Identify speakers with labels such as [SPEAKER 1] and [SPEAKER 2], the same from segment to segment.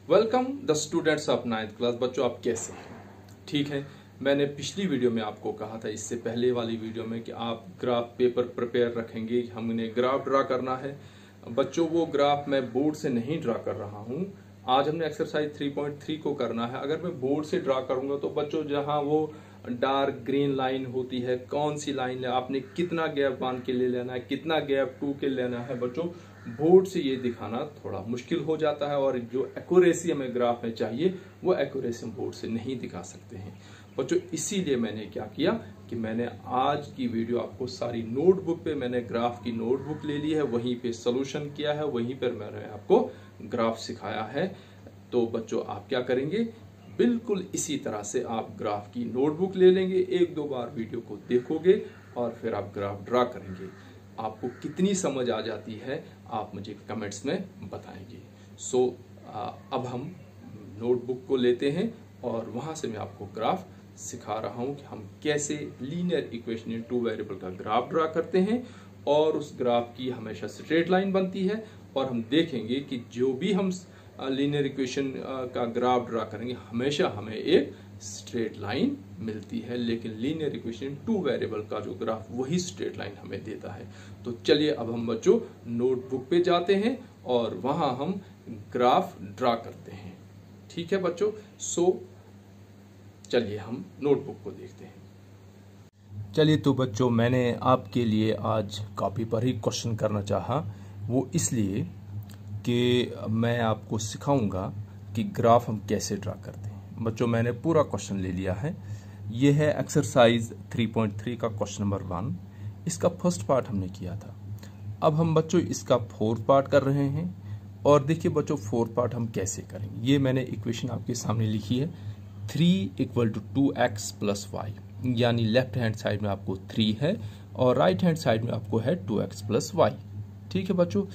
[SPEAKER 1] Welcome the students of 9th class. बच्चों आप कैसे हैं? ठीक है, मैंने पिछली वीडियो में आपको कहा था, इससे पहले वाली वीडियो में, कि आप ग्राफ पेपर प्रिपेयर रखेंगे, हमने ग्राफ ड्रा करना है। बच्चों वो ग्राफ मैं बोर्ड से नहीं ड्रा कर रहा हूँ। आज हमने एक्सरसाइज 3.3 को करना है। अगर मैं बोर्ड से ड्रा करूंगा तो बच्चों जहाँ वो डार्क ग्रीन लाइन होती है, कौन सी लाइन है, आपने कितना गैप 1 के लिए लेना है, कितना गैप 2 के लेना है, बच्चों बोर्ड से ये दिखाना थोड़ा मुश्किल हो जाता है। और जो एक्यूरेसी हमें ग्राफ में चाहिए वो एक्यूरेसी हम बोर्ड से नहीं दिखा सकते हैं बच्चों। इसीलिए मैंने क्या किया कि मैंने आज की वीडियो आपको सारी नोटबुक पे, मैंने ग्राफ की नोटबुक ले ली है, वहीं पे सोल्यूशन किया है, वहीं पर मैंने आपको ग्राफ सिखाया है। तो बच्चों आप क्या करेंगे, बिल्कुल इसी तरह से आप ग्राफ की नोटबुक ले लेंगे, एक दो बार वीडियो को देखोगे और फिर आप ग्राफ ड्रा करेंगे। आपको कितनी समझ आ जाती है आप मुझे कमेंट्स में बताएंगे। अब हम नोटबुक को लेते हैं और वहां से मैं आपको ग्राफ सिखा रहा हूं कि हम कैसे लीनियर इक्वेशन इन 2 वेरिएबल का ग्राफ ड्रा करते हैं। और उस ग्राफ की हमेशा स्ट्रेट लाइन बनती है और हम देखेंगे कि जो भी हम लीनियर इक्वेशन का ग्राफ ड्रा करेंगे हमेशा हमें एक स्ट्रेट लाइन मिलती है, लेकिन लीनियर इक्वेशन 2 वेरिएबल का जो ग्राफ वही स्ट्रेट लाइन हमें देता है। तो चलिए अब हम बच्चों नोटबुक पे जाते हैं और वहां हम ग्राफ ड्रा करते हैं। ठीक है बच्चों, चलिए हम नोटबुक को देखते हैं।
[SPEAKER 2] चलिए तो बच्चों, मैंने आपके लिए आज कॉपी पर ही क्वेश्चन करना चाहा, वो इसलिए कि मैं आपको सिखाऊंगा कि ग्राफ हम कैसे ड्रा करते हैं। बच्चों मैंने पूरा क्वेश्चन ले लिया है। ये है एक्सरसाइज 3.3 का क्वेश्चन नंबर 1। इसका फर्स्ट पार्ट हमने किया था। अब हम बच्चों इसका फोर्थ पार्ट कर रहे हैं। और देखिए बच्चों, फोर्थ पार्ट हम कैसे करेंगे। ये मैंने इक्वेशन आपके सामने लिखी है, 3 = 2x + y, यानी लेफ्ट हैंड साइड में आपको 3 है और राइट हैंड साइड में आपको है 2x + y। ठीक है बच्चों,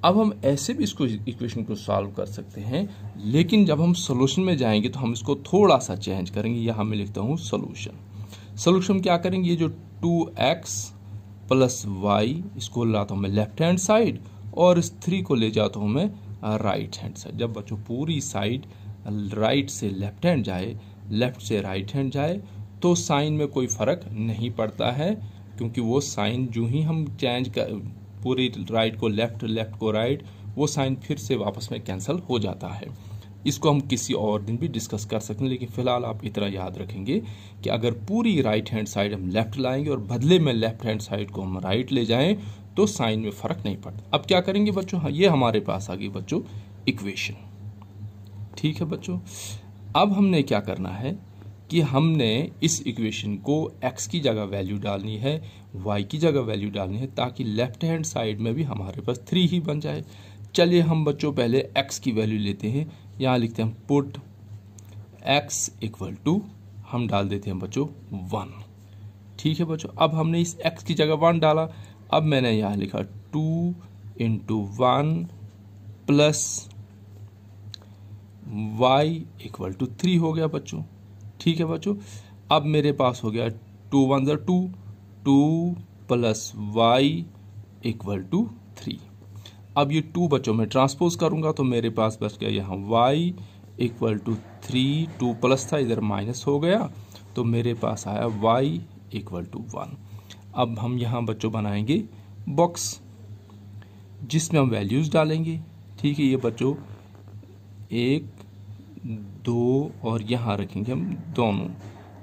[SPEAKER 2] अब हम ऐसे भी इसको इक्वेशन को सॉल्व कर सकते हैं, लेकिन जब हम सॉल्यूशन में जाएंगे तो हम इसको थोड़ा सा चेंज करेंगे। यहाँ मैं लिखता हूँ सॉल्यूशन क्या करेंगे, ये जो 2x + y इसको लाता हूँ मैं लेफ्ट हैंड साइड और इस 3 को ले जाता हूँ मैं राइट हैंड साइड। जब बच्चों पूरी साइड राइट से लेफ्ट हैंड जाए, लेफ्ट से राइट हैंड जाए, तो साइन में कोई फर्क नहीं पड़ता है, क्योंकि वो साइन जो ही हम चेंज कर, पूरी राइट को लेफ्ट, लेफ्ट को राइट, वो साइन फिर से वापस में कैंसिल हो जाता है। इसको हम किसी और दिन भी डिस्कस कर सकते हैं, लेकिन फिलहाल आप इतना याद रखेंगे कि अगर पूरी राइट हैंड साइड हम लेफ्ट लाएंगे और बदले में लेफ्ट हैंड साइड को हम राइट ले जाएं तो साइन में फर्क नहीं पड़ता। अब क्या करेंगे बच्चों, हाँ ये हमारे पास आ गई बच्चों इक्वेशन। ठीक है बच्चों, अब हमने क्या करना है कि हमने इस इक्वेशन को x की जगह वैल्यू डालनी है, y की जगह वैल्यू डालनी है, ताकि लेफ्ट हैंड साइड में भी हमारे पास 3 ही बन जाए। चलिए हम बच्चों पहले x की वैल्यू लेते हैं। यहाँ लिखते हैं पुट x = हम डाल देते हैं बच्चों 1। ठीक है बच्चों, अब हमने इस x की जगह 1 डाला। अब मैंने यहाँ लिखा 2 × 1 + y = 3 हो गया बच्चों। ठीक है बच्चों, अब मेरे पास हो गया 2 × 1 = 2, 2 + y = 3। अब ये 2 बच्चों में ट्रांसपोज करूंगा तो मेरे पास बच गया यहाँ y = 3, 2 प्लस था इधर माइनस हो गया, तो मेरे पास आया y = 1। अब हम यहाँ बच्चों बनाएंगे बॉक्स जिसमें हम वैल्यूज डालेंगे। ठीक है, ये बच्चों 1, 2 और यहाँ रखेंगे हम दोनों।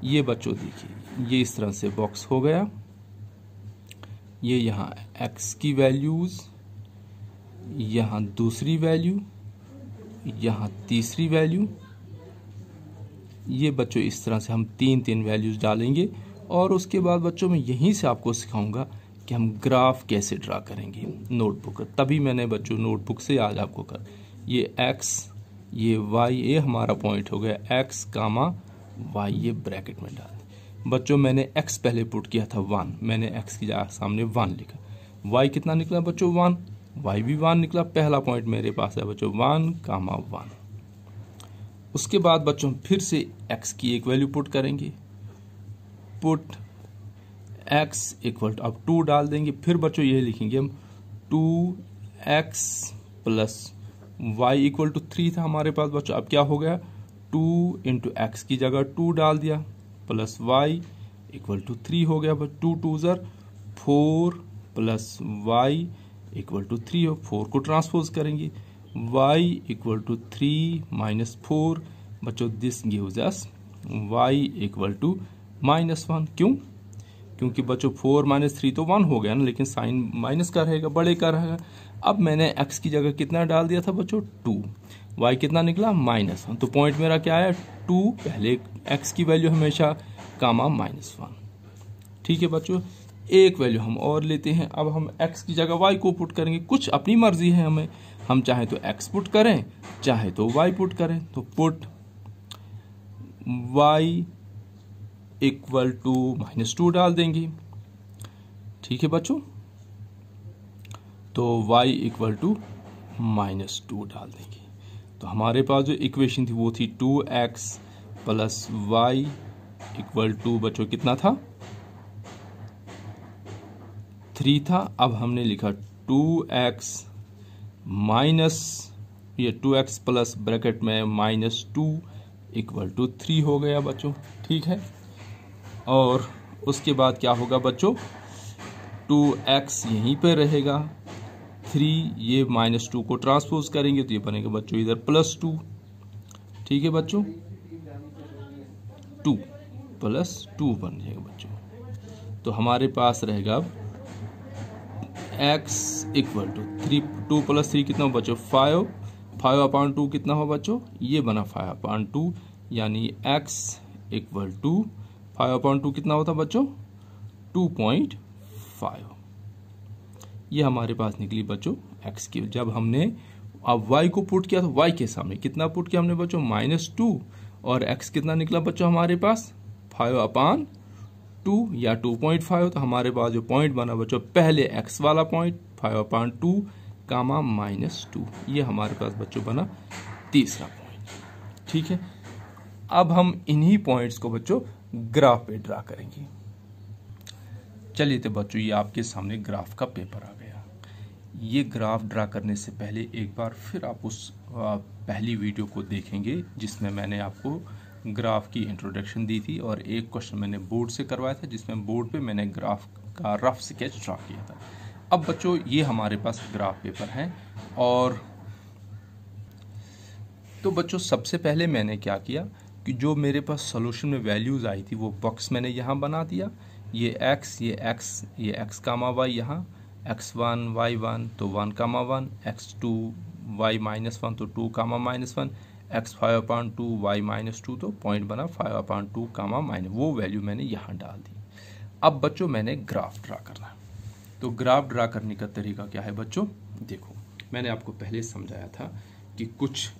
[SPEAKER 2] ये बच्चों देखिए, ये इस तरह से बॉक्स हो गया। ये यहाँ x की वैल्यूज, यहाँ दूसरी वैल्यू, यहाँ तीसरी वैल्यू। ये बच्चों इस तरह से हम 3 वैल्यूज डालेंगे। और उसके बाद बच्चों मैं यहीं से आपको सिखाऊंगा कि हम ग्राफ कैसे ड्रा करेंगे नोटबुक। तभी मैंने बच्चों नोटबुक से आज आपको कर, ये x, ये y, ये हमारा पॉइंट हो गया x, y, ये ब्रैकेट में डाल। बच्चों मैंने x पहले पुट किया था 1, मैंने x की जगह सामने 1 लिखा। y कितना निकला बच्चों 1, y भी 1 निकला। पहला पॉइंट मेरे पास है बच्चों 1, 1। उसके बाद बच्चों फिर से x की एक वैल्यू पुट करेंगे, पुट x = अब 2 डाल देंगे। फिर बच्चों ये लिखेंगे हम 2x + y इक्वल टू 3 था हमारे पास बच्चों। अब क्या हो गया, 2 इंटू एक्स की जगह 2 डाल दिया प्लस y इक्वल टू 3 हो गया। 2 2 ज़र 4 प्लस y इक्वल टू 3 हो, 4 को ट्रांसपोज करेंगे, y इक्वल टू 3 माइनस 4 बच्चों, this gives us y equal to -1। क्यों? क्योंकि बच्चों 4 माइनस 3 तो 1 हो गया ना, लेकिन साइन माइनस का रहेगा, बड़े का रहेगा। अब मैंने x की जगह कितना डाल दिया था बच्चों, 2, y कितना निकला -1, तो पॉइंट मेरा क्या आया 2, पहले x की वैल्यू हमेशा कामा -1। ठीक है बच्चों, एक वैल्यू हम और लेते हैं। अब हम x की जगह y को पुट करेंगे, कुछ अपनी मर्जी है हमें, हम चाहे तो x पुट करें चाहे तो y पुट करें। तो पुट y इक्वल टू -2 डाल देंगे। ठीक है बच्चों, तो y इक्वल टू -2 डाल देंगे। तो हमारे पास जो इक्वेशन थी वो थी 2x plus y equal to बच्चों कितना था, 3 था। अब हमने लिखा 2x माइनस ये 2x प्लस ब्रैकेट में -2 इक्वल टू 3 हो गया बच्चों। ठीक है, और उसके बाद क्या होगा बच्चों, 2x यहीं पे रहेगा, 3 ये -2 को ट्रांसपोज करेंगे तो ये बनेगा बच्चों इधर +2। ठीक है बच्चों, 2 + 2 बन जाएगा बच्चों। तो हमारे पास रहेगा अब x इक्वल टू 3, 2 + 3 कितना हो बच्चों, 5/2 कितना हो बच्चों, ये बना 5/2, यानी x इक्वल टू 5/2 कितना होता बच्चों, 2.5। ये हमारे पास निकली बच्चों x की। जब हमने अब y को पुट किया तो y के सामने कितना पुट किया हमने बच्चों, -2, और x कितना निकला बच्चों हमारे पास 5/2 या 2.5। तो हमारे पास जो पॉइंट बना बच्चों, पहले x वाला पॉइंट 5/2 कामा -2, ये हमारे पास बच्चों बना तीसरा पॉइंट। ठीक है, अब हम इन्हीं पॉइंट्स को बच्चों ग्राफ पे ड्रा करेंगे। चलिए तो बच्चों, ये आपके सामने ग्राफ का पेपर आ गया। ये ग्राफ ड्रा करने से पहले एक बार फिर आप उस पहली वीडियो को देखेंगे जिसमें मैंने आपको ग्राफ की इंट्रोडक्शन दी थी, और एक क्वेश्चन मैंने बोर्ड से करवाया था जिसमें बोर्ड पे मैंने ग्राफ का रफ स्केच ड्रा किया था। अब बच्चों ये हमारे पास ग्राफ पेपर है, और तो बच्चों सबसे पहले मैंने क्या किया कि जो मेरे पास सॉल्यूशन में वैल्यूज़ आई थी वो बॉक्स मैंने यहाँ बना दिया। ये x, ये x कामा y, यहाँ x1 y1 तो 1 कामा 1, x2 y -1 तो 2 कामा -1, x 5/2 y -2 तो पॉइंट बना 5/2 कामा -, वो वैल्यू मैंने यहाँ डाल दी। अब बच्चों मैंने ग्राफ ड्रा करना है। तो ग्राफ ड्रा करने का तरीका क्या है बच्चों, देखो मैंने आपको पहले समझाया था कि कुछ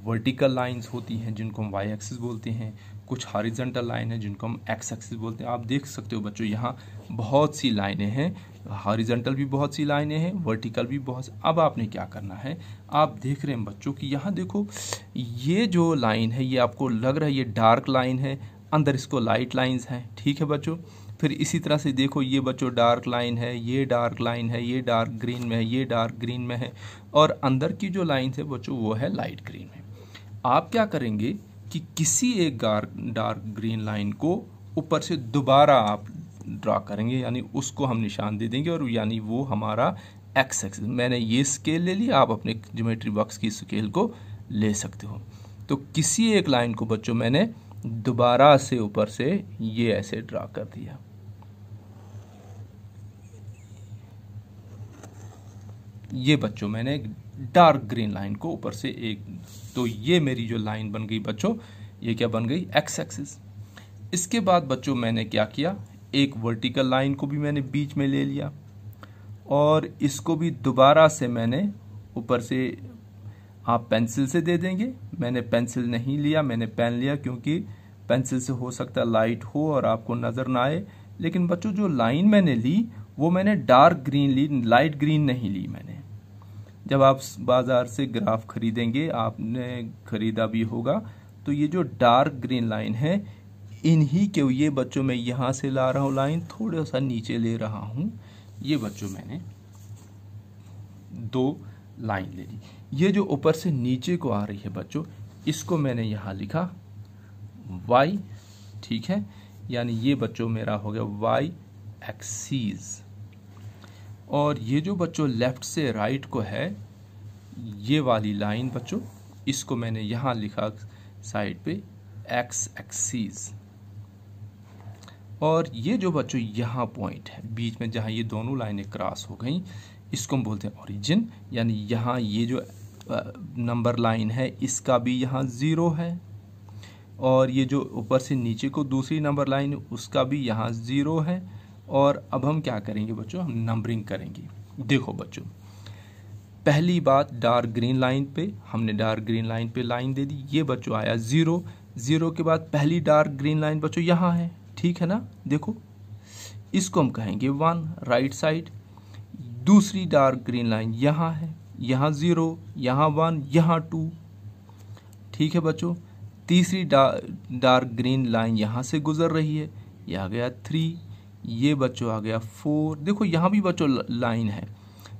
[SPEAKER 2] वर्टिकल लाइंस होती हैं जिनको हम वाई एक्सिस बोलते हैं, कुछ हॉरिजॉन्टल लाइन है जिनको हम एक्स एक्सिस बोलते हैं। आप देख सकते हो बच्चों यहाँ बहुत सी लाइनें हैं, हॉरिजॉन्टल भी बहुत सी लाइनें हैं, वर्टिकल भी बहुत। अब आपने क्या करना है, आप देख रहे हैं बच्चों कि यहाँ देखो ये जो लाइन है ये आपको लग रहा है ये डार्क लाइन है, अंदर इसको लाइट लाइन्स हैं। ठीक है बच्चों, फिर इसी तरह से देखो ये बच्चों डार्क लाइन है, ये डार्क लाइन है, ये डार्क ग्रीन में है, ये डार्क ग्रीन में है, और अंदर की जो लाइन है बच्चों वो है लाइट ग्रीन में। आप क्या करेंगे कि किसी एक डार्क ग्रीन लाइन को ऊपर से दोबारा आप ड्रा करेंगे, यानी उसको हम निशान दे देंगे, और यानी वो हमारा एक्स एक्सिस। मैंने ये स्केल ले लिया, आप अपने ज्योमेट्री बॉक्स की स्केल को ले सकते हो। तो किसी एक लाइन को बच्चों मैंने दोबारा से ऊपर से ये ऐसे ड्रा कर दिया। ये बच्चों मैंने एक डार्क ग्रीन लाइन को ऊपर से एक, तो ये मेरी जो लाइन बन गई बच्चों, ये क्या बन गई, एक्स एक्सिस। इसके बाद बच्चों मैंने क्या किया, एक वर्टिकल लाइन को भी मैंने बीच में ले लिया, और इसको भी दोबारा से मैंने ऊपर से, आप पेंसिल से दे देंगे, मैंने पेंसिल नहीं लिया, मैंने पेन लिया, क्योंकि पेंसिल से हो सकता है लाइट हो और आपको नज़र ना आए। लेकिन बच्चों जो लाइन मैंने ली वो मैंने डार्क ग्रीन ली, लाइट ग्रीन नहीं ली मैंने। जब आप बाजार से ग्राफ खरीदेंगे, आपने खरीदा भी होगा, तो ये जो डार्क ग्रीन लाइन है इन्हीं के, ये बच्चों मैं यहाँ से ला रहा हूँ लाइन, थोड़ा सा नीचे ले रहा हूँ। ये बच्चों मैंने दो लाइन ले ली। ये जो ऊपर से नीचे को आ रही है बच्चों, इसको मैंने यहाँ लिखा y, ठीक है, यानी ये बच्चों मेरा हो गया y एक्सीस। और ये जो बच्चों लेफ्ट से राइट को है, ये वाली लाइन बच्चों, इसको मैंने यहाँ लिखा साइड पे x एक्सीस। और ये जो बच्चों यहाँ पॉइंट है बीच में जहाँ ये दोनों लाइनें क्रॉस हो गई, इसको हम बोलते हैं ओरिजिन। यानी यहाँ ये जो नंबर लाइन है इसका भी यहाँ 0 है, और ये जो ऊपर से नीचे को दूसरी नंबर लाइन है उसका भी यहाँ 0 है। और अब हम क्या करेंगे बच्चों, हम नंबरिंग करेंगे। देखो बच्चों, पहली बात डार्क ग्रीन लाइन पे हमने डार्क ग्रीन लाइन पे लाइन दे दी, ये बच्चों आया 0। 0 के बाद पहली डार्क ग्रीन लाइन बच्चों यहाँ है, ठीक है ना, देखो इसको हम कहेंगे 1 राइट साइड। दूसरी डार्क ग्रीन लाइन यहाँ है, यहाँ 0, यहाँ 1, यहाँ 2, ठीक है बच्चों। तीसरी डार्क ग्रीन लाइन यहाँ से गुजर रही है, यह आ गया 3, ये बच्चों आ गया 4। देखो यहाँ भी बच्चों लाइन है,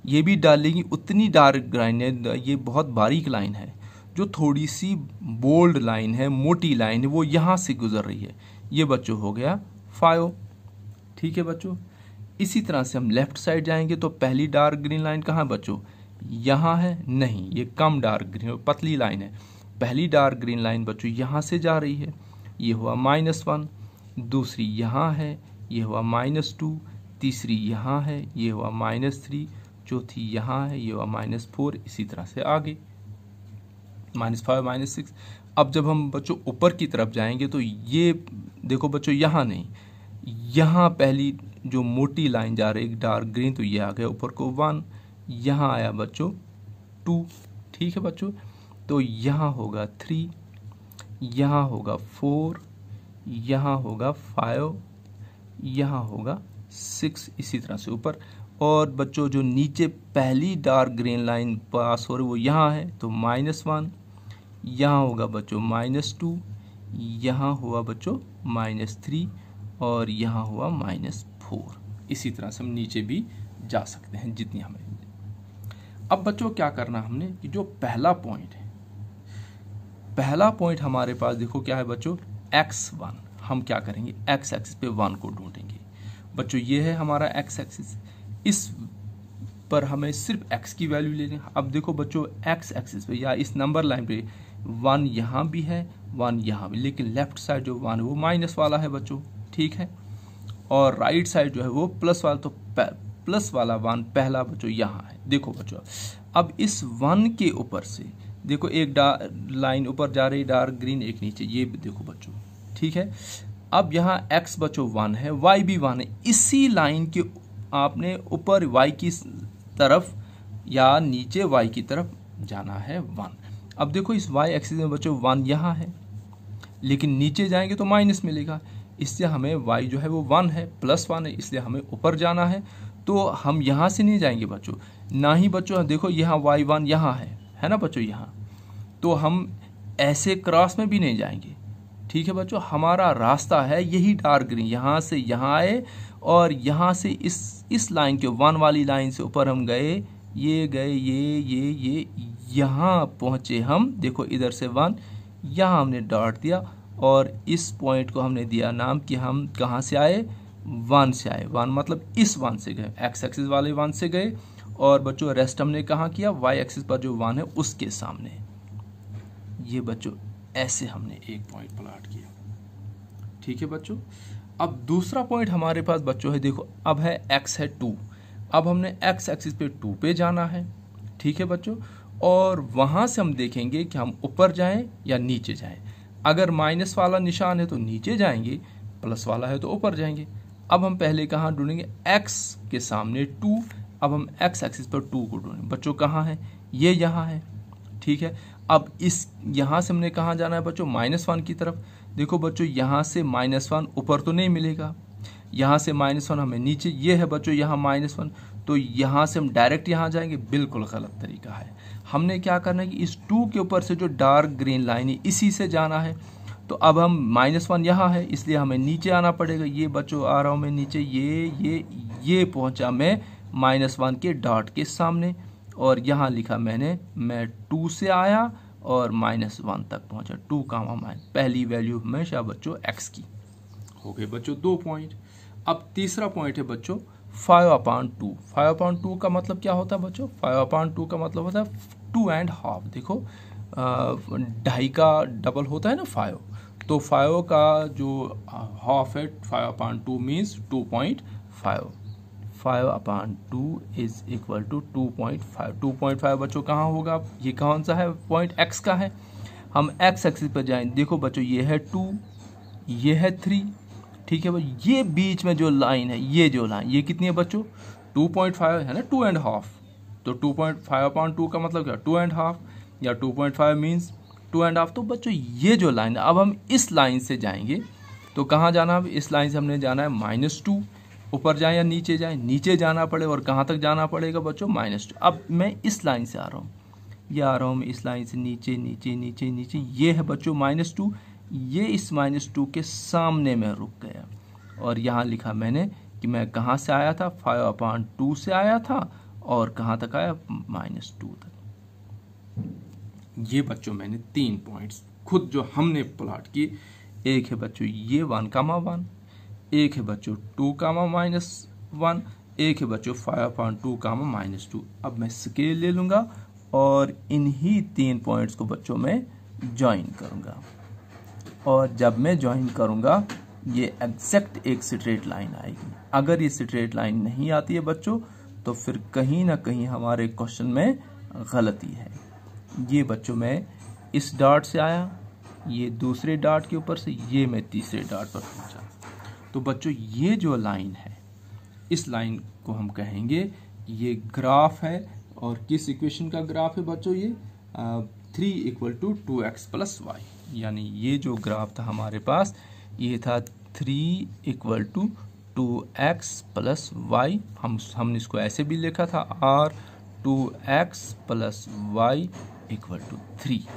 [SPEAKER 2] ये भी डालेगी उतनी डार्क लाइन है, ये बहुत बारीक लाइन है। जो थोड़ी सी बोल्ड लाइन है, मोटी लाइन है, वो यहाँ से गुजर रही है, ये बच्चों हो गया 5, ठीक है बच्चों। इसी तरह से हम लेफ्ट साइड जाएंगे तो पहली डार्क ग्रीन लाइन कहाँ है बच्चों, यहाँ है, नहीं ये कम डार्क ग्रीन पतली लाइन है। पहली डार्क ग्रीन लाइन बच्चों यहाँ से जा रही है, ये हुआ -1। दूसरी यहाँ है, ये हुआ -2। तीसरी यहाँ है, ये हुआ -3। चौथी यहाँ है, ये हुआ -4। इसी तरह से आगे -5 -6। अब जब हम बच्चों ऊपर की तरफ जाएंगे तो ये देखो बच्चों यहाँ नहीं, यहाँ पहली जो मोटी लाइन जा रही है डार्क ग्रीन, तो ये आ गया ऊपर को 1, यहाँ आया बच्चों 2, ठीक है बच्चों। तो यहाँ होगा 3, यहाँ होगा 4, यहाँ होगा 5, यहाँ होगा 6, इसी तरह से ऊपर। और बच्चों जो नीचे पहली डार्क ग्रीन लाइन पास हो रही वो यहाँ है, तो -1, यहाँ होगा बच्चों -2, यहाँ हुआ बच्चों -3, और यहाँ हुआ -4। इसी तरह से हम नीचे भी जा सकते हैं जितनी हमें। अब बच्चों क्या करना हमने कि जो पहला पॉइंट है, पहला पॉइंट हमारे पास देखो क्या है बच्चों, x1। हम क्या करेंगे, x एक्सिस पे 1 को ढूंढेंगे बच्चों। ये है हमारा x एक्सिस, इस पर हमें सिर्फ x की वैल्यू लेनी है। अब देखो बच्चों x एक्सिस पे या इस नंबर लाइन पे 1 यहाँ भी है, 1 यहाँ भी, लेकिन लेफ्ट साइड जो 1 है वो माइनस वाला है बच्चों, ठीक है। और राइट साइड जो है वो प्लस वाला, तो प्लस वाला 1 पहला बच्चों यहाँ है। देखो बच्चों अब इस 1 के ऊपर से देखो एक लाइन ऊपर जा रही डार्क ग्रीन, एक नीचे, ये देखो बच्चों, ठीक है। अब यहाँ x बच्चों 1 है, y भी 1 है, इसी लाइन के आपने ऊपर y की तरफ या नीचे y की तरफ जाना है 1। अब देखो इस y एक्सिस में बच्चों 1 यहाँ है, लेकिन नीचे जाएंगे तो माइनस मिलेगा, इसलिए हमें y जो है वो 1 है, +1 है, इसलिए हमें ऊपर जाना है। तो हम यहाँ से नहीं जाएंगे बच्चों, ना ही बच्चों देखो यहाँ y1 यहाँ है ना बच्चों यहाँ, तो हम ऐसे क्रॉस में भी नहीं जाएंगे, ठीक है बच्चों। हमारा रास्ता है यही डार्क ग्रीन, यहाँ से यहाँ आए और यहाँ से इस लाइन के 1 वाली लाइन से ऊपर हम गए, ये गए, ये यहाँ पहुँचे हम। देखो इधर से 1, यहाँ हमने डॉट दिया और इस पॉइंट को हमने दिया नाम कि हम कहाँ से आए, 1 से आए। 1 मतलब इस 1 से गए, x एक्सिस वाले 1 से गए, और बच्चों रेस्ट हमने कहाँ किया, y एक्सिस पर जो 1 है उसके सामने। ये बच्चों ऐसे हमने एक पॉइंट प्लॉट किया, ठीक है बच्चों। अब दूसरा पॉइंट हमारे पास बच्चों है, देखो अब है x है 2, अब हमने x एक्सिस पे 2 पे जाना है, ठीक है बच्चों। और वहाँ से हम देखेंगे कि हम ऊपर जाएं या नीचे जाएं। अगर माइनस वाला निशान है तो नीचे जाएंगे, प्लस वाला है तो ऊपर जाएंगे। अब हम पहले कहाँ ढूंढेंगे, x के सामने 2, अब हम x एक्सिस पर 2 को ढूंढेंगे बच्चों, कहाँ है, ये यहाँ है, ठीक है। अब इस यहाँ से हमने कहाँ जाना है बच्चों, -1 की तरफ। देखो बच्चों यहाँ से -1 ऊपर तो नहीं मिलेगा, यहाँ से -1 हमें नीचे, ये है बच्चों यहाँ -1, तो यहाँ से हम डायरेक्ट यहाँ जाएंगे, बिल्कुल गलत तरीका है। हमने क्या करना है कि इस 2 के ऊपर से जो डार्क ग्रीन लाइन है इसी से जाना है। तो अब हम -1 यहाँ है, इसलिए हमें नीचे आना पड़ेगा। ये बच्चों आ रहा हूँ मैं नीचे, ये पहुँचा मैं -1 के डॉट के सामने, और यहाँ लिखा मैं 2 से आया और -1 तक पहुंचा, 2 कामा माइनस, पहली वैल्यू हमेशा बच्चों x की। हो गए बच्चों 2 पॉइंट। अब तीसरा पॉइंट है बच्चों 5/2। 5/2 का मतलब क्या होता है बच्चों? 5/2 का मतलब होता है 2.5। देखो 2.5 का डबल होता है ना 5, तो 5 का जो हाफ है 5/2 मीन्स 2.5। 5/2 is equal to 2.5। 2.5 बच्चों कहाँ होगा? ये कौन सा है पॉइंट? x का है। हम x एक्सिस पर जाएं, देखो बच्चों ये है 2, ये है 3, ठीक है भाई। ये बीच में जो लाइन है, ये जो लाइन, ये कितनी है बच्चों? 2.5 है ना, 2.5। तो 2.5/2 का मतलब क्या? 2.5, या 2.5 मीन्स 2.5। तो बच्चों ये जो लाइन है, अब हम इस लाइन से जाएंगे तो कहाँ जाना? अब इस लाइन से हमने जाना है -2। ऊपर जाए या नीचे जाए? नीचे जाना पड़े, और कहाँ तक जाना पड़ेगा बच्चों? -2। अब मैं इस लाइन से आ रहा हूँ, ये आ रहा हूँ मैं इस लाइन से नीचे नीचे नीचे नीचे, ये है बच्चों -2। ये इस -2 के सामने में रुक गया, और यहाँ लिखा मैंने कि मैं कहाँ से आया था? 5/2 से आया था, और कहाँ तक आया? -2 तक। ये बच्चों मैंने 3 पॉइंट्स खुद जो हमने प्लॉट किए। एक है बच्चों ये 1,1, एक है बच्चों 2,-1, एक है बच्चों 5/2, -2। अब मैं स्केल ले लूंगा और इन्हीं 3 पॉइंट्स को बच्चों मैं ज्वाइन करूंगा, और जब मैं ज्वाइन करूंगा ये एग्जैक्ट एक स्ट्रेट लाइन आएगी। अगर ये स्ट्रेट लाइन नहीं आती है बच्चों, तो फिर कहीं ना कहीं हमारे क्वेश्चन में गलती है। ये बच्चों मैं इस डॉट से आया, ये दूसरे डॉट के ऊपर से, ये मैं तीसरे डॉट पर पहुंचा। तो बच्चों ये जो लाइन है, इस लाइन को हम कहेंगे ये ग्राफ है। और किस इक्वेशन का ग्राफ है बच्चों? ये 3 = 2x + y, यानी ये जो ग्राफ था हमारे पास, ये था 3 = 2x + y। हमने इसको ऐसे भी लिखा था, r 2x + y = 3।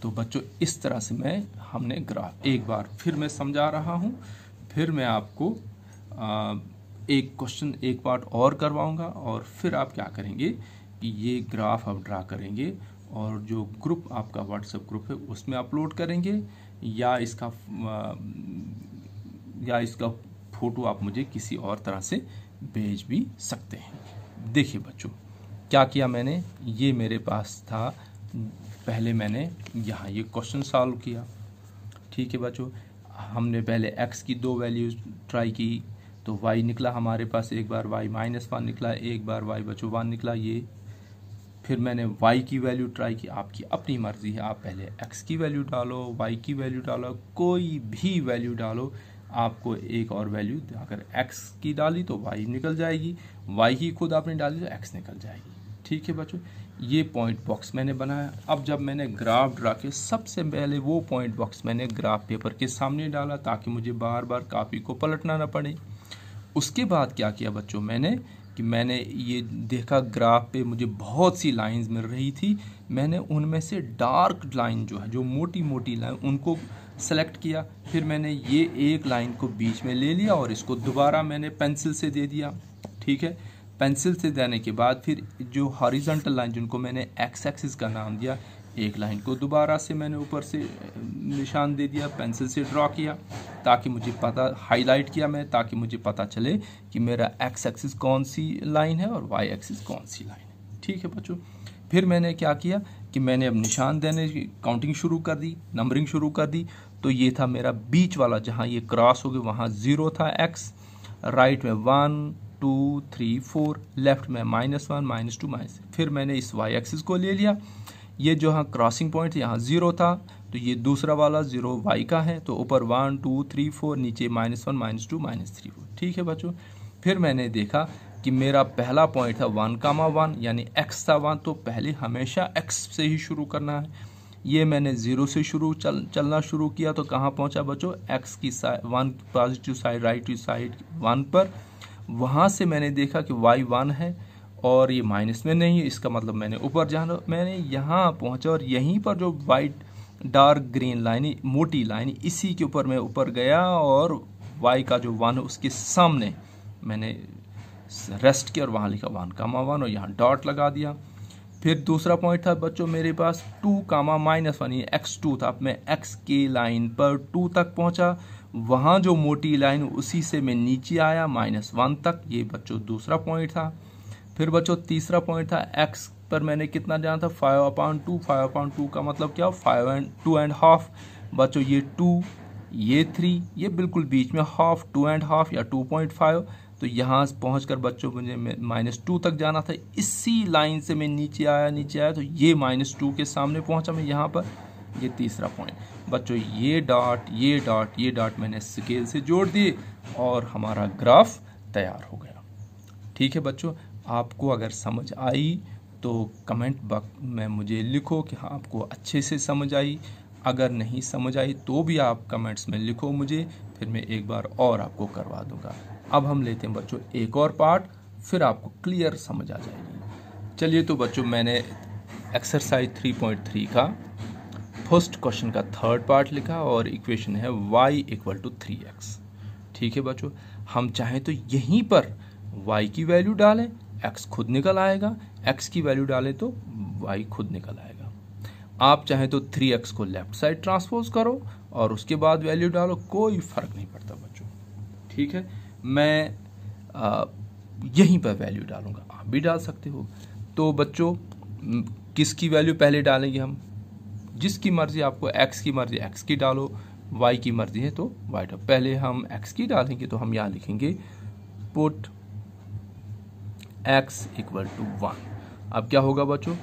[SPEAKER 2] तो बच्चों इस तरह से हमने ग्राफ, एक बार फिर मैं समझा रहा हूँ, फिर मैं आपको एक क्वेश्चन एक पार्ट और करवाऊंगा, और फिर आप क्या करेंगे कि ये ग्राफ आप ड्रा करेंगे और जो ग्रुप आपका व्हाट्सएप ग्रुप है उसमें अपलोड करेंगे, या इसका फोटो आप मुझे किसी और तरह से भेज भी सकते हैं। देखिए बच्चों क्या किया मैंने, ये मेरे पास था, पहले मैंने यहाँ ये क्वेश्चन सॉल्व किया, ठीक है बच्चों। हमने पहले x की 2 वैल्यूज ट्राई की, तो y निकला हमारे पास, एक बार y -1 निकला, एक बार y बच्चों 1 निकला। ये फिर मैंने y की वैल्यू ट्राई की। आपकी अपनी मर्जी है, आप पहले x की वैल्यू डालो, y की वैल्यू डालो, कोई भी वैल्यू डालो। आपको एक और वैल्यू, अगर x की डाली तो y निकल जाएगी, y ही खुद आपने डाली तो x निकल जाएगी, ठीक है बच्चों। ये पॉइंट बॉक्स मैंने बनाया। अब जब मैंने ग्राफ ड्रा के, सबसे पहले वो पॉइंट बॉक्स मैंने ग्राफ पेपर के सामने डाला ताकि मुझे बार बार कॉपी को पलटना ना पड़े। उसके बाद क्या किया बच्चों मैंने ये देखा ग्राफ पे मुझे बहुत सी लाइंस मिल रही थी, मैंने उनमें से डार्क लाइन जो है, जो मोटी मोटी लाइन, उनको सेलेक्ट किया। फिर मैंने ये एक लाइन को बीच में ले लिया और इसको दोबारा मैंने पेंसिल से दे दिया, ठीक है। पेंसिल से देने के बाद फिर जो हॉरिजॉन्टल लाइन, जिनको मैंने एक्स एक्सिस का नाम दिया, एक लाइन को दोबारा से मैंने ऊपर से निशान दे दिया, पेंसिल से ड्रॉ किया, ताकि मुझे पता, हाईलाइट किया मैं, ताकि मुझे पता चले कि मेरा एक्स एक्सिस कौन सी लाइन है और वाई एक्सिस कौन सी लाइन है, ठीक है बच्चों। फिर मैंने क्या किया कि मैंने अब निशान देने की काउंटिंग शुरू कर दी, नंबरिंग शुरू कर दी। तो ये था मेरा बीच वाला, जहाँ ये क्रॉस हो गया वहाँ 0 था एक्स, राइट में 1 2 3 4, लेफ्ट में -1 -2 -3। फिर मैंने इस वाई एक्सिस को ले लिया, ये जो हाँ क्रॉसिंग पॉइंट यहाँ 0 था, तो ये दूसरा वाला 0 वाई का है, तो ऊपर 1 2 3 4, नीचे -1 -2 -3 4, ठीक है बच्चों। फिर मैंने देखा कि मेरा पहला पॉइंट था 1,1, यानी x था 1, तो पहले हमेशा x से ही शुरू करना है। ये मैंने 0 से चलना शुरू किया, तो कहाँ पहुँचा बच्चों? x की side 1 positive side, right side 1 पर। वहाँ से मैंने देखा कि y 1 है और ये माइनस में नहीं है, इसका मतलब मैंने ऊपर जाना, मैंने यहाँ पहुँचा और यहीं पर जो वाइट डार्क ग्रीन लाइन, मोटी लाइन, इसी के ऊपर मैं ऊपर गया और y का जो 1 है उसके सामने मैंने रेस्ट किया और वहाँ लिखा 1,1 और यहाँ डॉट लगा दिया। फिर दूसरा पॉइंट था बच्चों मेरे पास 2 कामा -1, ये x2 था। अब मैं x के लाइन पर 2 तक पहुंचा, वहां जो मोटी लाइन उसी से मैं नीचे आया -1 तक, ये बच्चों दूसरा पॉइंट था। फिर बच्चों तीसरा पॉइंट था x पर मैंने कितना जाना था 5/2, 5/2 का मतलब क्या 2.5 बच्चों, ये 2 ये 3, ये बिल्कुल बीच में हाफ 2.5 या 2.5। तो यहाँ पहुँचकर बच्चों मुझे -2 तक जाना था, इसी लाइन से मैं नीचे आया तो ये -2 के सामने पहुँचा मैं यहाँ पर। ये तीसरा पॉइंट बच्चों, ये डॉट मैंने स्केल से जोड़ दिए और हमारा ग्राफ तैयार हो गया। ठीक है बच्चों, आपको अगर समझ आई तो कमेंट बॉक्स में मुझे लिखो कि हाँ आपको अच्छे से समझ आई। अगर नहीं समझ आई तो भी आप कमेंट्स में लिखो मुझे, फिर मैं एक बार और आपको करवा दूंगा। अब हम लेते हैं बच्चों एक और पार्ट, फिर आपको क्लियर समझ आ जाएगी। चलिए तो बच्चों मैंने एक्सरसाइज 3.3 का फर्स्ट क्वेश्चन का थर्ड पार्ट लिखा और इक्वेशन है y = 3x। ठीक है बच्चों, हम चाहें तो यहीं पर y की वैल्यू डालें, x खुद निकल आएगा, x की वैल्यू डालें तो y खुद निकल आएगा। आप चाहें तो 3x को लेफ्ट साइड ट्रांसपोज करो और उसके बाद वैल्यू डालो, कोई फर्क नहीं पड़ता बच्चों। ठीक है, मैं यहीं पर वैल्यू डालूंगा, आप भी डाल सकते हो। तो बच्चों किसकी वैल्यू पहले डालेंगे हम, जिसकी मर्जी, आपको x की मर्जी x की डालो, y की मर्जी है तो y डालो। पहले हम x की डालेंगे तो हम यहाँ लिखेंगे पुट x = 1। अब क्या होगा बच्चों,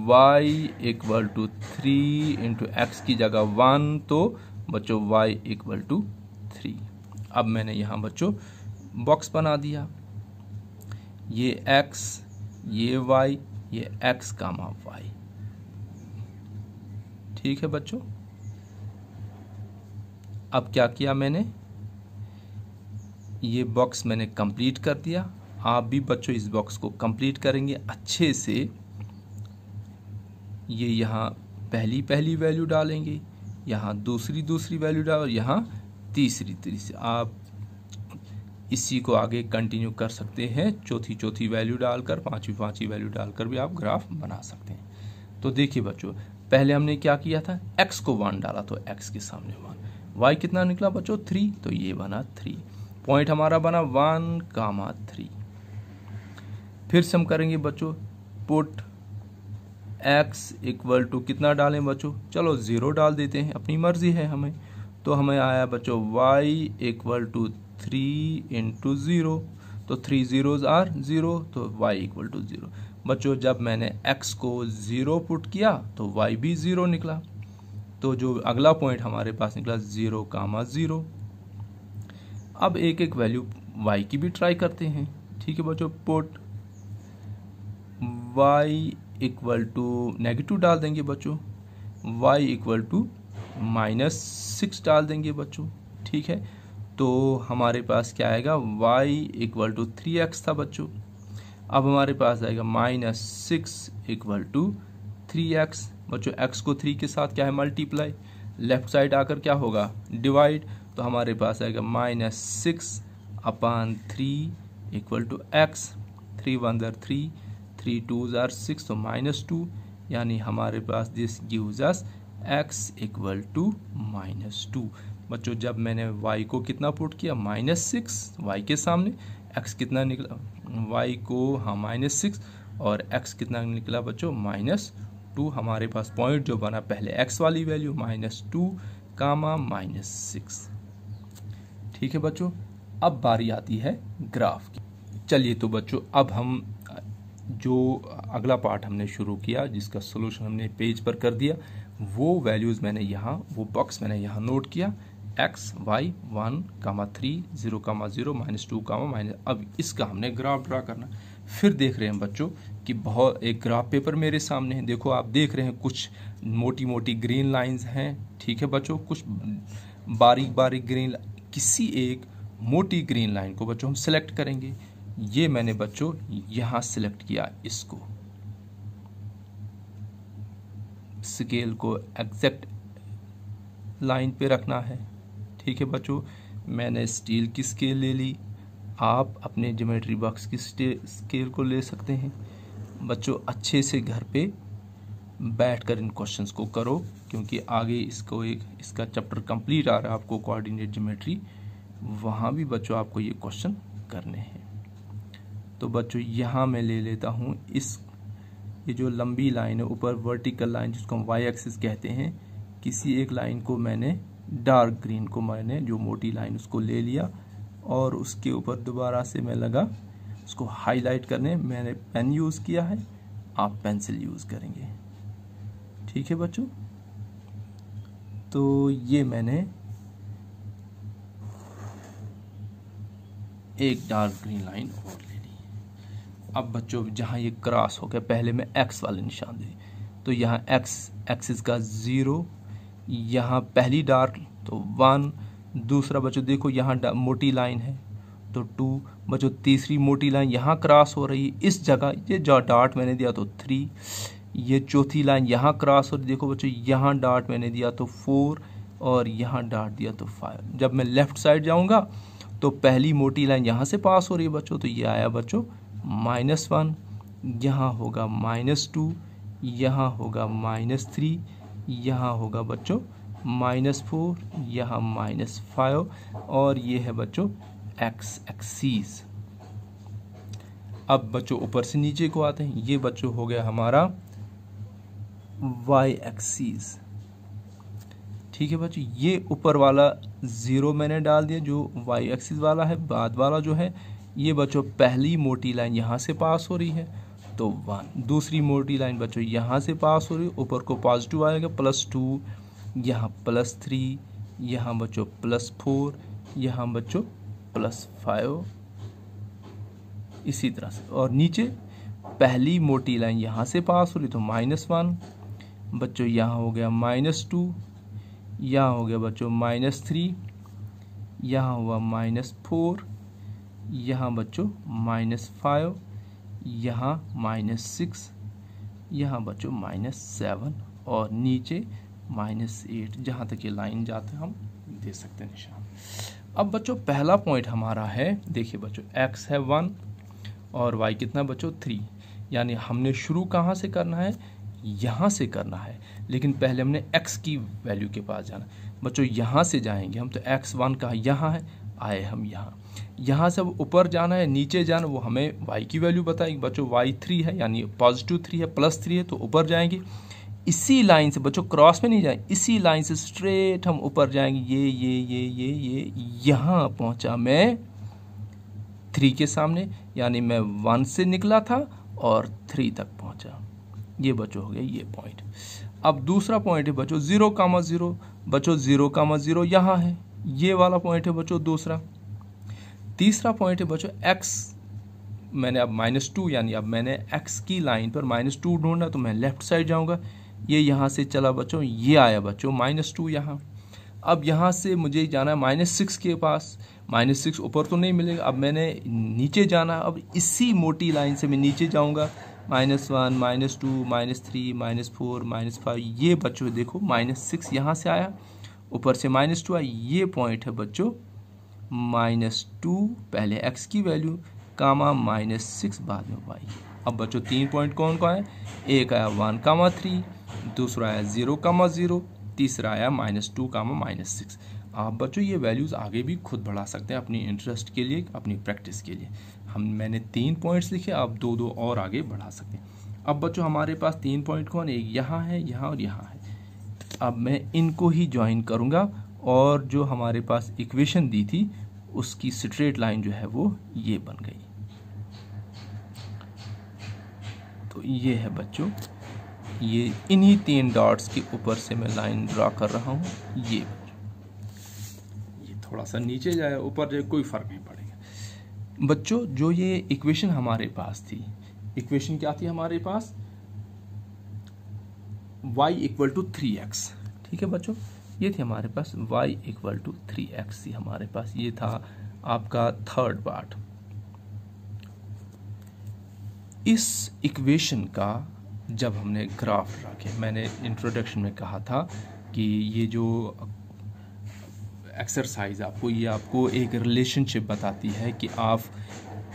[SPEAKER 2] y = 3 इंटू x की जगह 1, तो बच्चों y = 3। अब मैंने यहाँ बच्चों बॉक्स बना दिया, ये x, ये y, ये x, y। ठीक है बच्चों, अब क्या किया मैंने, ये बॉक्स मैंने कंप्लीट कर दिया। आप भी बच्चों इस बॉक्स को कंप्लीट करेंगे अच्छे से। ये यहाँ पहली वैल्यू डालेंगे, यहाँ दूसरी वैल्यू डालो, यहाँ तीसरी। आप इसी को आगे कंटिन्यू कर सकते हैं, चौथी वैल्यू डालकर, पांचवी वैल्यू डालकर भी आप ग्राफ बना सकते हैं। तो देखिए बच्चों, पहले हमने क्या किया था, x को 1 डाला तो x के सामने 1, y कितना निकला बच्चों 3, तो ये बना 3। पॉइंट हमारा बना 1, 3। फिर से हम करेंगे बच्चों पुट x = कितना डालें बच्चों, चलो 0 डाल देते हैं, अपनी मर्जी है हमें। तो हमें आया बच्चों y = 3 इंटू 0, तो 3 zeros are 0, तो y = 0। बच्चों जब मैंने x को 0 पुट किया तो y भी 0 निकला, तो जो अगला पॉइंट हमारे पास निकला 0, 0। अब एक वैल्यू y की भी ट्राई करते हैं। ठीक है बच्चों, पुट y = नेगेटिव डाल देंगे बच्चों, y = -6 डाल देंगे बच्चों। ठीक है, तो हमारे पास क्या आएगा, y = 3x था बच्चों। अब हमारे पास आएगा -6 = 3x। बच्चों x को 3 के साथ क्या है, मल्टीप्लाई, लेफ्ट साइड आकर क्या होगा, डिवाइड। तो हमारे पास आएगा -6/3 = x। 3 1 3, 3 2 6, तो -2, यानी हमारे पास दिस गिव्स अस x = -2। बच्चों जब मैंने y को कितना पुट किया, -6 y के सामने, x कितना निकला, y को -6 और x कितना निकला बच्चों, -2। हमारे पास पॉइंट जो बना पहले x वाली वैल्यू -2, -6। ठीक है बच्चों, अब बारी आती है ग्राफ की। चलिए तो बच्चों अब हम जो अगला पार्ट हमने शुरू किया, जिसका सोल्यूशन हमने पेज पर कर दिया, वो वैल्यूज़ मैंने यहाँ, वो बॉक्स मैंने यहाँ नोट किया, x, y 1, 3, 0, 0, -2, अब इसका हमने ग्राफ ड्रा करना। फिर देख रहे हैं बच्चों कि बहुत एक ग्राफ पेपर मेरे सामने है, देखो आप देख रहे हैं कुछ मोटी ग्रीन लाइंस हैं। ठीक है बच्चों, कुछ बारीक ग्रीन, किसी एक मोटी ग्रीन लाइन को बच्चों हम सिलेक्ट करेंगे। ये मैंने बच्चों यहाँ सिलेक्ट किया, इसको स्केल को एग्जैक्ट लाइन पे रखना है। ठीक है बच्चों, मैंने स्टील की स्केल ले ली, आप अपने ज्योमेट्री बॉक्स की स्केल को ले सकते हैं। बच्चों अच्छे से घर पे बैठकर इन क्वेश्चंस को करो, क्योंकि आगे इसका चैप्टर कंप्लीट आ रहा है आपको, कोऑर्डिनेट ज्योमेट्री, वहाँ भी बच्चों आपको ये क्वेश्चन करने हैं। तो बच्चों यहाँ मैं ले लेता हूँ ये जो लंबी लाइन है ऊपर, वर्टिकल लाइन जिसको हम वाई एक्सिस कहते हैं, किसी एक लाइन को मैंने डार्क ग्रीन को मैंने जो मोटी लाइन उसको ले लिया और उसके ऊपर दोबारा से मैं लगा उसको हाईलाइट करने। मैंने पेन यूज़ किया है, आप पेंसिल यूज़ करेंगे। ठीक है बच्चों, तो ये मैंने एक डार्क ग्रीन लाइन और ले ली। अब बच्चों जहाँ ये क्रॉस हो गया, पहले मैं एक्स वाले निशान दे, तो यहाँ एक्स एक्सिस का 0, यहाँ पहली डार्क तो 1, दूसरा बच्चों देखो यहाँ मोटी लाइन है तो 2, बच्चों तीसरी मोटी लाइन यहाँ क्रॉस हो रही है इस जगह, ये जो डॉट मैंने दिया तो 3, ये चौथी लाइन यहाँ क्रॉस हो रही, देखो बच्चों यहाँ डॉट मैंने दिया तो 4 और यहाँ डॉट दिया तो 5। जब मैं लेफ्ट साइड जाऊँगा तो पहली मोटी लाइन यहाँ से पास हो रही है बच्चों, तो ये आया बच्चों -1, यहाँ होगा -2, यहाँ होगा -3, यहाँ होगा बच्चों -4, यहाँ -5 और ये है बच्चों एक्स एक्सीस। अब बच्चों ऊपर से नीचे को आते हैं, ये बच्चों हो गया हमारा वाई एक्सीस। ठीक है बच्चों, ये ऊपर वाला 0 मैंने डाल दिया जो वाई एक्सिस वाला है, बाद वाला जो है ये बच्चों पहली मोटी लाइन यहाँ से पास हो रही है तो 1, दूसरी मोटी लाइन बच्चों यहाँ से पास हो रही है, ऊपर को पॉजिटिव आएगा +2, यहाँ +3, यहाँ बच्चों +4, यहाँ बच्चों +5, इसी तरह से। और नीचे पहली मोटी लाइन यहाँ से पास हो रही तो -1, बच्चों यहाँ हो गया -2, यहाँ हो गया बच्चों -3, यहाँ हुआ -4, यहाँ बच्चों -5, यहाँ -6, यहाँ बच्चों -7 और नीचे -8। जहाँ तक ये लाइन जाते हैं हम दे सकते हैं निशान। अब बच्चों पहला पॉइंट हमारा है, देखिए बच्चों x है 1 और y कितना बच्चों 3, यानी हमने शुरू कहाँ से करना है, यहाँ से करना है, लेकिन पहले हमने x की वैल्यू के पास जाना। बच्चों यहाँ से जाएंगे हम तो x1 कहाँ यहाँ है, आए हम यहाँ से अब ऊपर जाना है, नीचे जाना, वो हमें y की वैल्यू बताएगी। बच्चों y3 है यानी +3 है, +3 है तो ऊपर जाएंगे। इसी लाइन से बच्चों क्रॉस में नहीं जाएंगे, इसी लाइन से स्ट्रेट हम ऊपर जाएंगे। ये यहाँ पहुँचा मैं 3 के सामने, यानी मैं 1 से निकला था और 3 तक पहुँचा। ये बच्चों हो गया ये पॉइंट। अब दूसरा पॉइंट है बच्चों 0,0, बच्चों 0,0 यहाँ है, ये वाला पॉइंट है बच्चों दूसरा। तीसरा पॉइंट है बच्चों x, मैंने अब -2 यानी अब मैंने x की लाइन पर -2 ढूंढना, तो मैं लेफ्ट साइड जाऊंगा, ये यहाँ से चला बच्चों, ये आया बच्चों -2 यहाँ। अब यहाँ से मुझे जाना है -6 के पास, -6 ऊपर तो नहीं मिलेगा, अब मैंने नीचे जाना, अब इसी मोटी लाइन से मैं नीचे जाऊँगा, -1 -2 -3 -4 -5, ये बच्चों देखो -6 यहाँ से आया, ऊपर से -2 आया, ये पॉइंट है बच्चों -2 पहले x की वैल्यू कामा -6 बाद में y। अब बच्चों 3 पॉइंट कौन कौन है, एक आया 1,3, दूसरा आया 0,0, तीसरा आया -2 -6। आप बच्चों ये वैल्यूज़ आगे भी खुद बढ़ा सकते हैं अपनी इंटरेस्ट के लिए, अपनी प्रैक्टिस के लिए। मैंने 3 पॉइंट्स लिखे, आप 2 और आगे बढ़ा सकते हैं। अब बच्चों हमारे पास 3 पॉइंट कौन है, एक यहाँ है, यहाँ और यहाँ है। अब मैं इनको ही ज्वाइन करूँगा और जो हमारे पास इक्वेशन दी थी उसकी स्ट्रेट लाइन जो है वो ये बन गई। तो ये है बच्चों, ये इन्हीं 3 डॉट्स के ऊपर से मैं लाइन ड्रा कर रहा हूँ। ये थोड़ा सा नीचे जाए ऊपर जाए कोई फर्क नहीं पड़ेगा। बच्चों जो ये इक्वेशन हमारे पास थी, इक्वेशन क्या थी हमारे पास, y = 3x। ठीक है बच्चों, ये थी हमारे पास y = 3x थी हमारे पास, ये था आपका थर्ड पार्ट। इस इक्वेशन का जब हमने ग्राफ रखे, मैंने इंट्रोडक्शन में कहा था कि ये जो एक्सरसाइज आपको एक रिलेशनशिप बताती है कि आप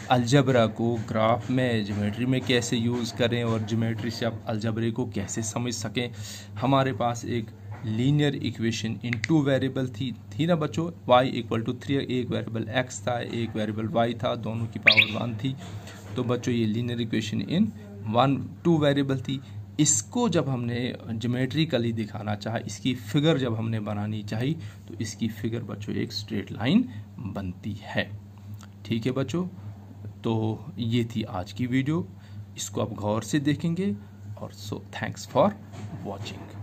[SPEAKER 2] अलजबरा को ग्राफ में ज्योमेट्री में कैसे यूज़ करें और ज्योमेट्री से आप अलजबरे को कैसे समझ सकें। हमारे पास एक लीनियर इक्वेशन इन 2 वेरिएबल थी ना बच्चों, y इक्वल टू 3, एक वेरिएबल x था, एक वेरिएबल y था, दोनों की पावर 1 थी। तो बच्चों ये लीनियर इक्वेशन इन 2 वेरिएबल थी। इसको जब हमने ज्योमेट्रिकली दिखाना चाहा, इसकी फिगर जब हमने बनानी चाहिए, तो इसकी फिगर बच्चों एक स्ट्रेट लाइन बनती है। ठीक है बच्चों, तो ये थी आज की वीडियो, इसको आप गौर से देखेंगे। और सो थैंक्स फॉर वॉचिंग।